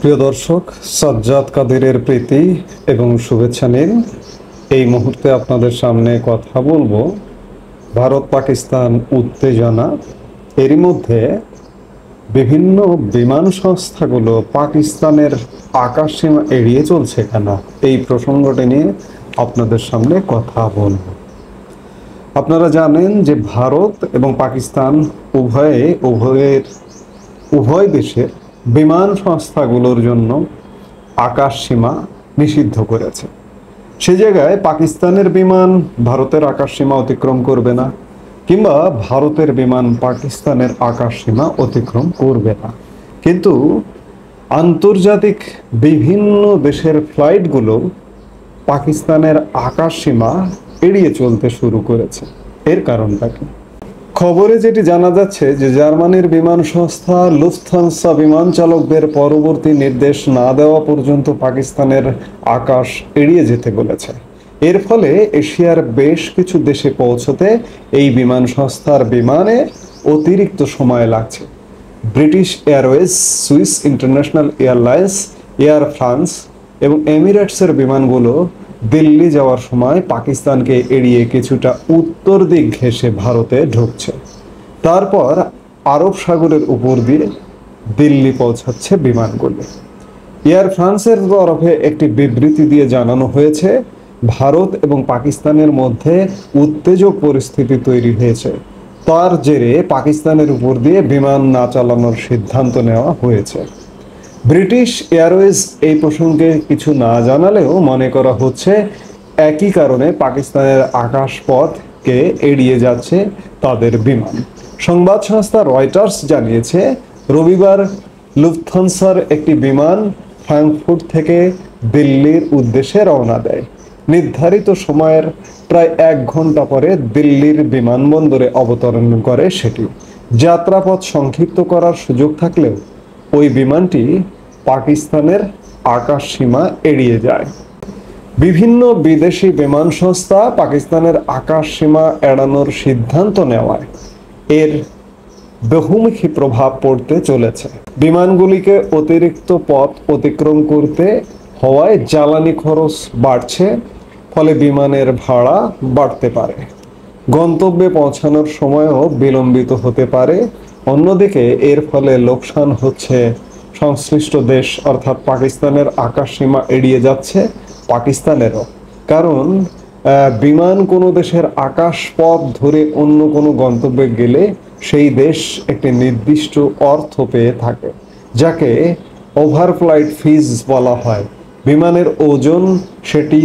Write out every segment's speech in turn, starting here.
প্রিয় দর্শক, সাজ্জাদ কাদেরের প্রীতি এবং শুভেচ্ছা নিন। এই মুহূর্তে আপনাদের সামনে কথা বলবো ভারত পাকিস্তান উত্তেজনা। এরই মধ্যে বিভিন্ন বিমান সংস্থাগুলো পাকিস্তানের আকাশসীমা এড়িয়ে চলছে কেন, এই প্রসঙ্গটি নিয়ে আপনাদের সামনে কথা বলবো। আপনারা জানেন যে ভারত এবং পাকিস্তান উভয় দেশের বিমান সংস্থাগুলোর জন্য আকাশ সীমা নিষিদ্ধ করেছে। সে জায়গায় পাকিস্তানের বিমান ভারতের আকাশ সীমা অতিক্রম করবে না, কিংবা ভারতের বিমান পাকিস্তানের আকাশ সীমা অতিক্রম করবে না। কিন্তু আন্তর্জাতিক বিভিন্ন দেশের ফ্লাইটগুলো পাকিস্তানের আকাশ সীমা এড়িয়ে চলতে শুরু করেছে। এর কারণটা কি? খবরে যেটি জানা যাচ্ছে যে জার্মানির বিমান সংস্থা লুফথানসা বিমান চালকদের পরবর্তী নির্দেশ না দেওয়া পর্যন্ত পাকিস্তানের আকাশ এড়িয়ে যেতে বলেছে। এর ফলে এশিয়ার বেশ কিছু দেশে পৌঁছতে এই বিমান সংস্থার বিমানে অতিরিক্ত সময় লাগছে। British Airways, Swiss international airlines, air France এবং এমিরেটসের বিমানগুলো দিল্লি যাওয়ার সময় পাকিস্তানকে এড়িয়ে কিছুটা উত্তর দিক ঘেঁষে ভারতে ঢুকছে। তারপর আরব সাগরের উপর দিয়ে দিল্লি পৌঁছাচ্ছে বিমানগুলো। এয়ার ফ্রান্সের তরফে একটি বিবৃতি দিয়ে জানানো হয়েছে, ভারত এবং পাকিস্তানের মধ্যে উত্তেজক পরিস্থিতি তৈরি হয়েছে। তার জেরে পাকিস্তানের উপর দিয়ে বিমান না চালানোর সিদ্ধান্ত নেওয়া হয়েছে। ব্রিটিশ এয়ারওয়েজ এই প্রসঙ্গে কিছু না জানালেও মনে করা হচ্ছে একই কারণে পাকিস্তানের আকাশপথকে এড়িয়ে যাচ্ছে তাদের বিমান। সংবাদ সংস্থা রয়টার্স জানিয়েছে, রবিবার লুফথানসার একটি বিমান ফ্রাঙ্কফুর্ট থেকে দিল্লির উদ্দেশ্যে রওনা দেয়। নির্ধারিত সময়ের প্রায় 1 ঘন্টা পরে দিল্লির বিমানবন্দরে অবতরণ করে সেটি। যাত্রাপথ সংক্ষিপ্ত করার সুযোগ থাকলেও ওই বিমানটি পাকিস্তানের আকাশ সীমা এড়িয়ে যায়। বিভিন্ন বিদেশি বিমান সংস্থা পাকিস্তানের আকাশ সীমা এড়ানোর সিদ্ধান্ত নেওয়ায় এর বহুমুখী প্রভাব পড়তে চলেছে। বিমানগুলিকে অতিরিক্ত পথ অতিক্রম করতে হওয়ায় জ্বালানি খরচ বাড়ছে, ফলে বিমানের ভাড়া বাড়তে পারে। গন্তব্যে পৌঁছানোর সময়ও বিলম্বিত হতে পারে। অন্যদিকে এর ফলে লোকসান হচ্ছে সংশ্লিষ্ট দেশ, অর্থাৎ পাকিস্তানের আকাশ সীমা এড়িয়ে যাচ্ছে পাকিস্তানেরও। কারণ বিমান কোনো দেশের আকাশ পথ ধরে অন্য কোনো গন্তব্যে গেলে সেই দেশ একটি নির্দিষ্ট অর্থ পেয়ে থাকে, যাকে ওভারফ্লাইট ফিজ বলা হয়। বিমানের ওজন, সেটি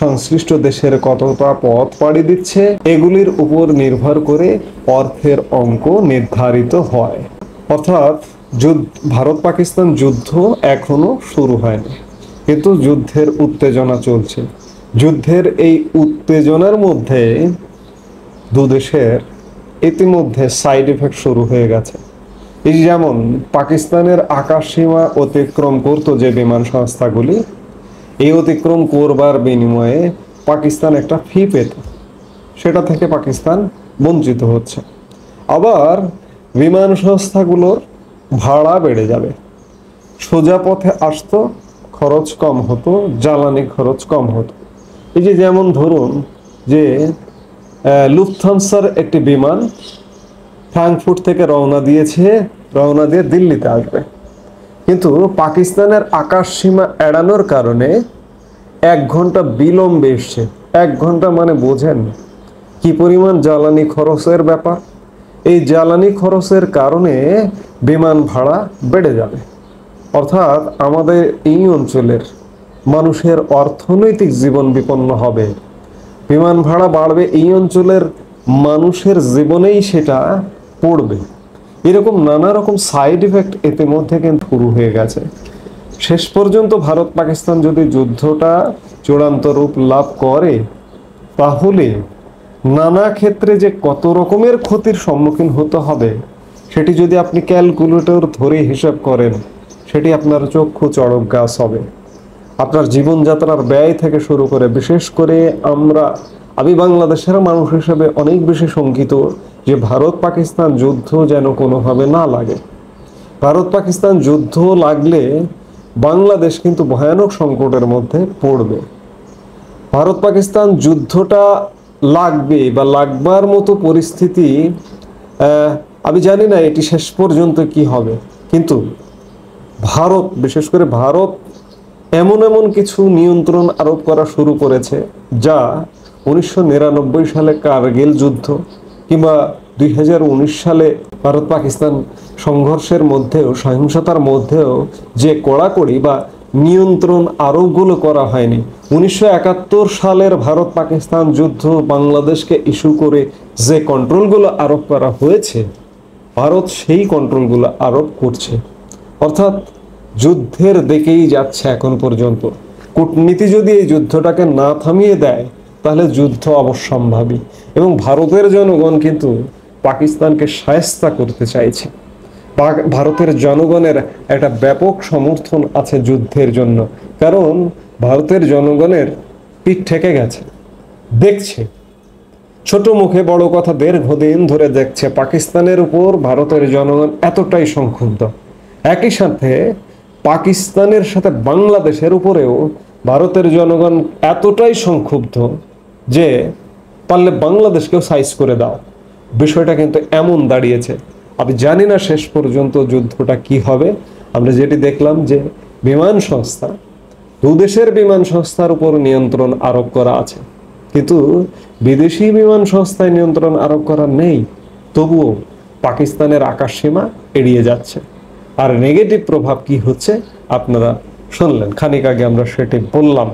সংশ্লিষ্ট দেশের কতটা পথ পাড়ি দিচ্ছে, এগুলির উপর নির্ভর করে অর্থের অঙ্ক নির্ধারিত হয়। অর্থাৎ ভারত পাকিস্তান যুদ্ধ এখনো শুরু হয়নি, কিন্তু যুদ্ধের উত্তেজনা চলছে। যুদ্ধের এই উত্তেজনার মধ্যে দুদেশের ইতিমধ্যে সাইড এফেক্ট শুরু হয়ে গেছে। এই যেমন পাকিস্তানের আকাশ সীমা অতিক্রম করত যে বিমান সংস্থাগুলি, এই অতিক্রম করবার বিনিময়ে পাকিস্তান একটা ফি পেত, সেটা থেকে পাকিস্তান বঞ্চিত হচ্ছে। আবার বিমান সংস্থাগুলোর ভাড়া বেড়ে যাবে। সোজা পথে আসতো, খরচ কম হতো, জ্বালানি খরচ কম হতো। এই যে যেমন ধরুন যে লুফথানসার একটি বিমান ফ্রাঙ্কফুর্ট থেকে রওনা দিয়ে দিল্লিতে আসবে, কিন্তু পাকিস্তানের আকাশ সীমা এড়ানোর কারণে 1 ঘন্টা বিলম্বে এসছে। 1 ঘন্টা মানে বোঝেন কি পরিমাণ জ্বালানি খরচের ব্যাপার। এই জ্বালানি খরচের কারণে বিমান ভাড়া বেড়ে যাবে। অর্থাৎ আমাদের এই অঞ্চলের মানুষের অর্থনৈতিক জীবন বিপন্ন হবে। বিমান ভাড়া বাড়বে, এই অঞ্চলের মানুষের জীবনেই সেটা পড়বে। এরকম নানা রকম সাইড ইফেক্ট ইতিমধ্যে কিন্তু শুরু হয়ে গেছে। শেষ পর্যন্ত ভারত পাকিস্তান যদি যুদ্ধটা চূড়ান্ত রূপ লাভ করে, তাহলে নানা ক্ষেত্রে যে কত রকমের ক্ষতির সম্মুখীন হতে হবে, সেটি যদি আপনি ক্যালকুলেটর ধরে হিসাব করেন, সেটি আপনার চক্ষু চড়ক গাছ হবে। আপনার জীবনযাত্রার ব্যয় থেকে শুরু করে, বিশেষ করে আমি বাংলাদেশের মানুষ হিসেবে অনেক বেশি শঙ্কিত যে ভারত পাকিস্তান যুদ্ধ যেন কোনোভাবে না লাগে। ভারত পাকিস্তান যুদ্ধ লাগলে বাংলাদেশ কিন্তু ভয়ানক সংকটের মধ্যে পড়বে। ভারত পাকিস্তান যুদ্ধটা লাগবে বা লাগবার মতো পরিস্থিতি, আমি জানি না এটি শেষ পর্যন্ত কি হবে, কিন্তু ভারত, বিশেষ করে ভারত এমন এমন কিছু নিয়ন্ত্রণ আরোপ করা শুরু করেছে যা 1999 সালে কারগিল যুদ্ধ কিংবা 2019 সালে ভারত পাকিস্তান সংঘর্ষের মধ্যেও, সহিংসতার মধ্যেও যে কড়াকড়ি বা নিয়ন্ত্রণ আরোপগুলো করা হয়নি। 1971 সালের ভারত পাকিস্তান যুদ্ধ বাংলাদেশকে ইস্যু করে যে কন্ট্রোলগুলো আরোপ করা হয়েছে, ভারত সেই কন্ট্রোলগুলো আরোপ করছে, অর্থাৎ যুদ্ধের দিকেই যাচ্ছে এখন পর্যন্ত। কূটনীতি যদি এই যুদ্ধটাকে না থামিয়ে দেয় তাহলে যুদ্ধ অবশ্যম্ভাবী, এবং ভারতের জনগণ কিন্তু পাকিস্তানকে শায়েস্তা করতে চাইছে। ভারতের জনগণের একটা ব্যাপক সমর্থন আছে যুদ্ধের জন্য, কারণ ভারতের জনগণের পিঠ ঠেকে গেছে, দেখছে ছোট মুখে বড় কথা দীর্ঘদিন ধরে দেখছে পাকিস্তানের উপর ভারতের জনগণ এতটাই সংক্ষুব্ধ। একই সাথে পাকিস্তানের সাথে বাংলাদেশের উপরেও ভারতের জনগণ এতটাই সংক্ষুব্ধ যে পারলে বাংলাদেশকেও সাইজ করে দাও। বিষয়টা কিন্তু এমন দাঁড়িয়েছে। আমি জানি না শেষ পর্যন্ত যুদ্ধটা কি হবে। আমরা যেটি দেখলাম যে বিমান সংস্থা, দুদেশের বিমান সংস্থার উপর নিয়ন্ত্রণ আরোপ করা আছে, কিন্তু বিদেশি বিমান সংস্থায় নিয়ন্ত্রণ আরোপ করা নেই, তবুও পাকিস্তানের আকাশসীমা এড়িয়ে যাচ্ছে। আর নেগেটিভ প্রভাব কি হচ্ছে আপনারা শুনলেন, খানিক আগে আমরা সেটি বললাম।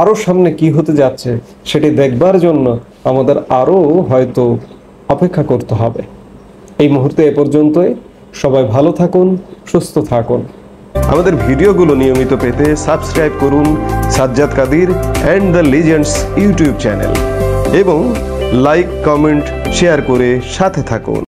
আরও সামনে কি হতে যাচ্ছে সেটি দেখবার জন্য আমাদের আরও হয়তো অপেক্ষা করতে হবে। এই মুহূর্তে এ পর্যন্তই। সবাই ভালো থাকুন, সুস্থ থাকুন। আমাদের ভিডিওগুলো নিয়মিত পেতে সাবস্ক্রাইব করুন Sajjad Kadir and the legends YouTube channel এবং লাইক, কমেন্ট, শেয়ার করে সাথে থাকুন।